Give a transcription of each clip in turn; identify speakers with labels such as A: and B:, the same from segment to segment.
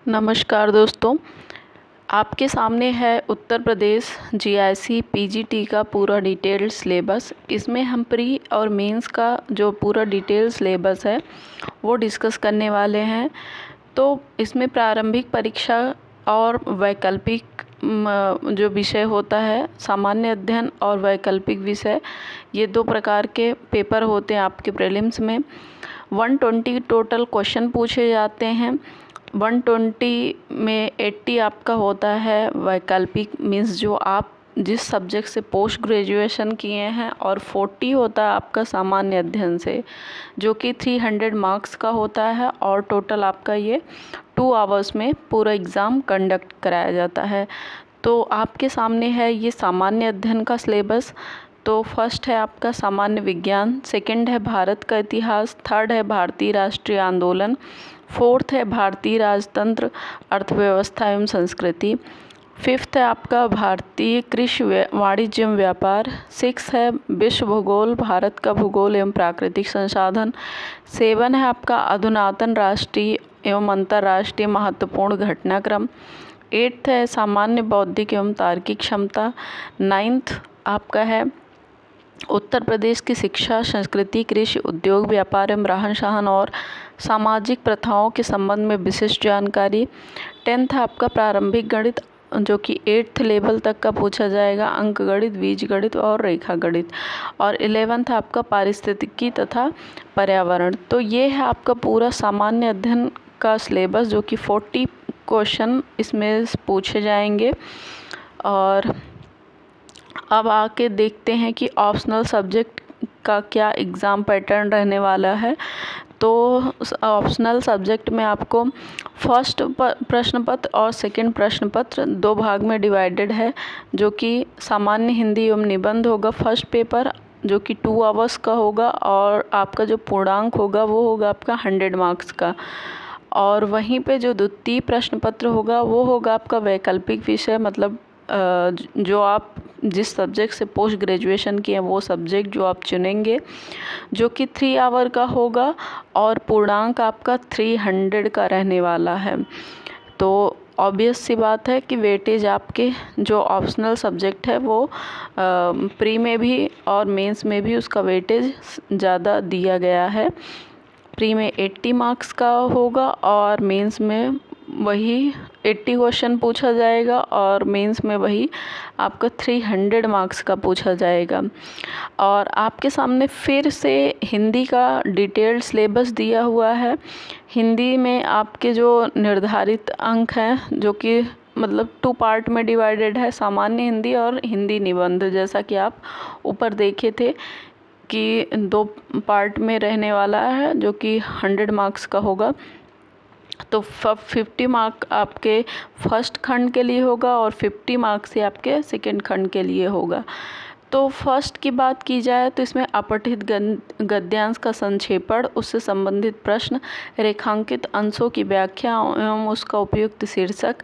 A: नमस्कार दोस्तों, आपके सामने है उत्तर प्रदेश जीआईसी पीजीटी का पूरा डिटेल्ड सिलेबस। इसमें हम प्री और मेंस का जो पूरा डिटेल सिलेबस है वो डिस्कस करने वाले हैं। तो इसमें प्रारंभिक परीक्षा और वैकल्पिक जो विषय होता है, सामान्य अध्ययन और वैकल्पिक विषय, ये दो प्रकार के पेपर होते हैं आपके प्रीलिम्स में। 120 टोटल क्वेश्चन पूछे जाते हैं। 120 में 80 आपका होता है वैकल्पिक, मीन्स जो आप जिस सब्जेक्ट से पोस्ट ग्रेजुएशन किए हैं, और 40 होता है आपका सामान्य अध्ययन से, जो कि 300 मार्क्स का होता है। और टोटल आपका ये 2 आवर्स में पूरा एग्ज़ाम कंडक्ट कराया जाता है। तो आपके सामने है ये सामान्य अध्ययन का सिलेबस। तो फर्स्ट है आपका सामान्य विज्ञान, सेकंड है भारत का इतिहास, थर्ड है भारतीय राष्ट्रीय आंदोलन, फोर्थ है भारतीय राजतंत्र, अर्थव्यवस्था एवं संस्कृति, फिफ्थ है आपका भारतीय कृषि वाणिज्य एवं व्यापार, सिक्स है विश्व भूगोल, भारत का भूगोल एवं प्राकृतिक संसाधन, 7 है आपका अधुनातन राष्ट्रीय एवं अंतर्राष्ट्रीय महत्वपूर्ण घटनाक्रम, 8th है सामान्य बौद्धिक एवं तार्किक क्षमता, 9th आपका है उत्तर प्रदेश की शिक्षा, संस्कृति, कृषि, उद्योग, व्यापार एवं रहन सहन और सामाजिक प्रथाओं के संबंध में विशिष्ट जानकारी, 10th आपका प्रारंभिक गणित, जो कि 8th लेवल तक का पूछा जाएगा, अंक गणित, बीज गणित और रेखा गणित, और 11th आपका पारिस्थितिकी तथा पर्यावरण। तो ये है आपका पूरा सामान्य अध्ययन का सिलेबस, जो कि 40 क्वेश्चन इसमें पूछे जाएंगे। और अब आके देखते हैं कि ऑप्शनल सब्जेक्ट का क्या एग्ज़ाम पैटर्न रहने वाला है। तो ऑप्शनल सब्जेक्ट में आपको फर्स्ट प्रश्न पत्र और सेकंड प्रश्न पत्र 2 भाग में डिवाइडेड है, जो कि सामान्य हिंदी एवं निबंध होगा फर्स्ट पेपर, जो कि 2 आवर्स का होगा, और आपका जो पूर्णांक होगा वो होगा आपका 100 मार्क्स का। और वहीं पे जो द्वितीय प्रश्न पत्र होगा वो होगा आपका वैकल्पिक विषय, मतलब जो आप जिस सब्जेक्ट से पोस्ट ग्रेजुएशन किए हैं वो सब्जेक्ट जो आप चुनेंगे, जो कि 3 आवर का होगा, और पूर्णांक आपका 300 का रहने वाला है। तो ऑब्वियस सी बात है कि वेटेज आपके जो ऑप्शनल सब्जेक्ट है वो प्री में भी और मेंस में भी उसका वेटेज ज़्यादा दिया गया है। प्री में 80 मार्क्स का होगा और मेंस में वही 80 क्वेश्चन पूछा जाएगा, और मेंस में वही आपका 300 मार्क्स का पूछा जाएगा। और आपके सामने फिर से हिंदी का डिटेल्ड सिलेबस दिया हुआ है। हिंदी में आपके जो निर्धारित अंक हैं, जो कि मतलब 2 पार्ट में डिवाइडेड है, सामान्य हिंदी और हिंदी निबंध, जैसा कि आप ऊपर देखे थे कि 2 पार्ट में रहने वाला है, जो कि 100 मार्क्स का होगा। तो 50 मार्क आपके फर्स्ट खंड के लिए होगा और 50 मार्क्स ही आपके सेकंड खंड के लिए होगा। तो फर्स्ट की बात की जाए तो इसमें अपठित गद्यांश का संक्षेपण, उससे संबंधित प्रश्न, रेखांकित अंशों की व्याख्या एवं उसका उपयुक्त शीर्षक।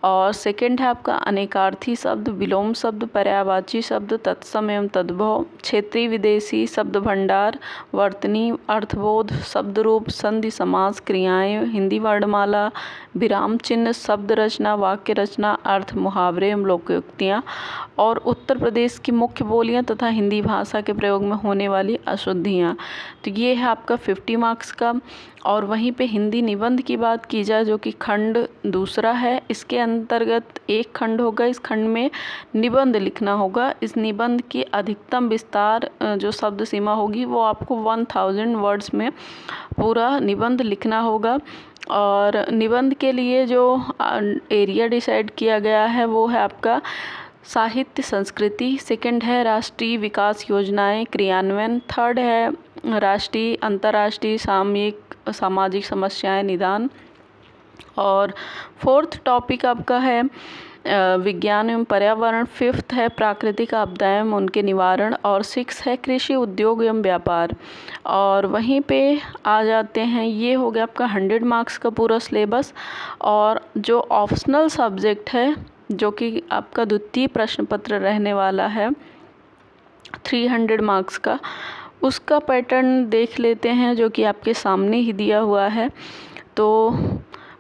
A: और सेकंड है आपका अनेकार्थी शब्द, विलोम शब्द, पर्यायवाची शब्द, तत्सम एवं तद्भव, क्षेत्रीय विदेशी शब्द भंडार, वर्तनी, अर्थबोध, शब्द रूप, संधि, समास, क्रियाएं, हिंदी वर्णमाला, विराम चिन्ह, शब्द रचना, वाक्य रचना, अर्थ, मुहावरे एवं लोकोक्तियाँ, और उत्तर प्रदेश की मुख्य बोलियां तथा हिंदी भाषा के प्रयोग में होने वाली अशुद्धियाँ। तो ये है आपका 50 मार्क्स का। और वहीं पे हिंदी निबंध की बात की जाए, जो कि खंड दूसरा है, इसके अंतर्गत एक खंड होगा, इस खंड में निबंध लिखना होगा। इस निबंध की अधिकतम विस्तार जो शब्द सीमा होगी वो आपको 1000 वर्ड्स में पूरा निबंध लिखना होगा। और निबंध के लिए जो एरिया डिसाइड किया गया है वो है आपका साहित्य संस्कृति, सेकंड है राष्ट्रीय विकास योजनाएं क्रियान्वयन, थर्ड है राष्ट्रीय अंतर्राष्ट्रीय सामाजिक समस्याएं निदान, और फोर्थ टॉपिक आपका है विज्ञान एवं पर्यावरण, फिफ्थ है प्राकृतिक आपदाएं एवं उनके निवारण, और 6 है कृषि, उद्योग एवं व्यापार। और वहीं पे आ जाते हैं, ये हो गया आपका 100 मार्क्स का पूरा सिलेबस। और जो ऑप्शनल सब्जेक्ट है, जो कि आपका द्वितीय प्रश्न पत्र रहने वाला है 300 मार्क्स का, उसका पैटर्न देख लेते हैं, जो कि आपके सामने ही दिया हुआ है। तो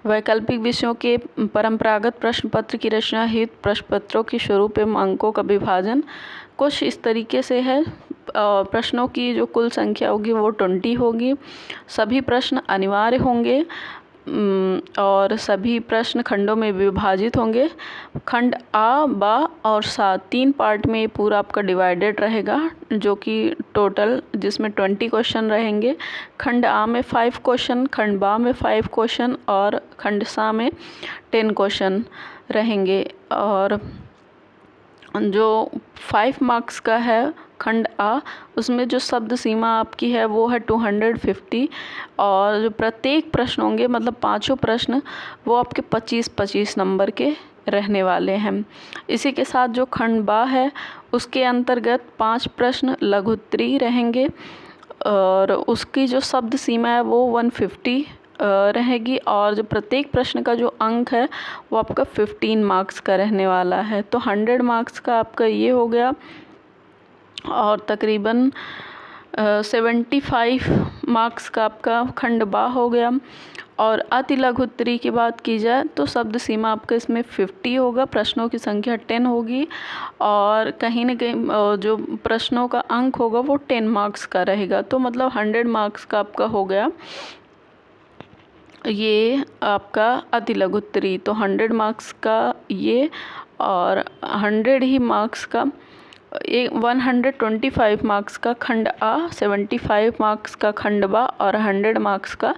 A: वैकल्पिक विषयों के परंपरागत प्रश्न पत्र की रचना हेतु प्रश्न पत्रों के स्वरूप एवं अंकों का विभाजन कुछ इस तरीके से है। प्रश्नों की जो कुल संख्या होगी वो 20 होगी। सभी प्रश्न अनिवार्य होंगे और सभी प्रश्न खंडों में विभाजित होंगे। खंड आ, बा और सा 3 पार्ट में पूरा आपका डिवाइडेड रहेगा, जो कि टोटल जिसमें 20 क्वेश्चन रहेंगे। खंड आ में 5 क्वेश्चन, खंड बा में 5 क्वेश्चन और खंड सा में 10 क्वेश्चन रहेंगे। और जो 5 मार्क्स का है खंड आ, उसमें जो शब्द सीमा आपकी है वो है 250 और जो प्रत्येक प्रश्न होंगे मतलब 5 प्रश्न वो आपके 25-25 नंबर के रहने वाले हैं। इसी के साथ जो खंड बा है उसके अंतर्गत 5 प्रश्न लघु उत्तरीय रहेंगे और उसकी जो शब्द सीमा है वो 150 रहेगी और जो प्रत्येक प्रश्न का जो अंक है वो आपका 15 मार्क्स का रहने वाला है। तो 100 मार्क्स का आपका ये हो गया और तकरीबन 75 मार्क्स का आपका खंड बा हो गया। और अति लघु उत्तरीय की बात की जाए तो शब्द सीमा आपका इसमें 50 होगा, प्रश्नों की संख्या 10 होगी और कहीं न कहीं जो प्रश्नों का अंक होगा वो 10 मार्क्स का रहेगा। तो मतलब 100 मार्क्स का आपका हो गया ये आपका अति लघु उत्तरीय। तो 100 मार्क्स का ये और 100 ही मार्क्स का 125 मार्क्स का खंड आ, 75 मार्क्स का खंड बा और 100 मार्क्स का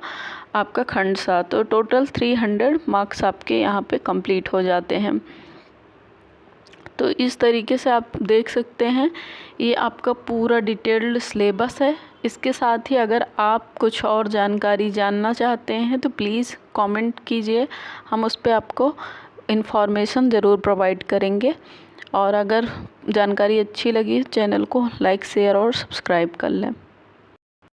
A: आपका खंड सा। तो टोटल 300 मार्क्स आपके यहाँ पे कंप्लीट हो जाते हैं। तो इस तरीके से आप देख सकते हैं ये आपका पूरा डिटेल्ड सिलेबस है। इसके साथ ही अगर आप कुछ और जानकारी जानना चाहते हैं तो प्लीज़ कमेंट कीजिए, हम उस पर आपको इन्फॉर्मेशन ज़रूर प्रोवाइड करेंगे। और अगर जानकारी अच्छी लगी चैनल को लाइक, शेयर और सब्सक्राइब कर लें।